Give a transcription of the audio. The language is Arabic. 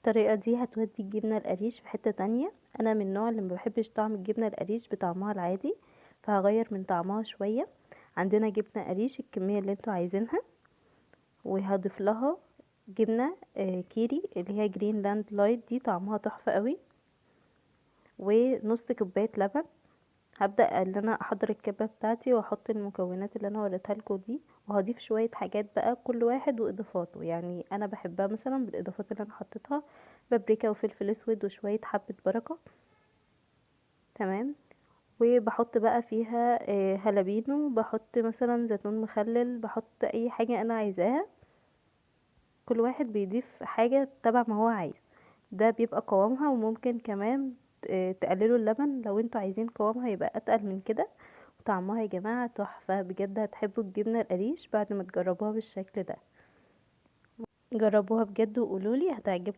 الطريقة دي هتودي الجبنة القريش في حتة تانية. انا من النوع اللي مبحبش طعم الجبنة القريش بطعمها العادي، فهغير من طعمها شوية. عندنا جبنة قريش الكمية اللي انتوا عايزينها، وهضيف لها جبنة كيري اللي هي جرين لاند لايت، دي طعمها تحفة قوي، ونص كوباية لبن. هبدأ ان انا احضر الكبة بتاعتي واحط المكونات اللي انا وريتها لكم دي، وهضيف شوية حاجات بقى كل واحد واضافاته. يعني انا بحبها مثلا بالاضافات اللي انا حطيتها، بابريكا وفلفل اسود وشوية حبة بركة. تمام. وبحط بقى فيها هالبينو، بحط مثلا زيتون مخلل، بحط اي حاجة انا عايزاها. كل واحد بيضيف حاجة تبع ما هو عايز. ده بيبقى قوامها، وممكن كمان تقللوا اللبن لو انتوا عايزين قوامها يبقى اتقل من كده. طعمها يا جماعة تحفة بجد، هتحبوا الجبنة القريش بعد ما تجربوها بالشكل ده. جربوها بجد وقولولي هتعجبكم.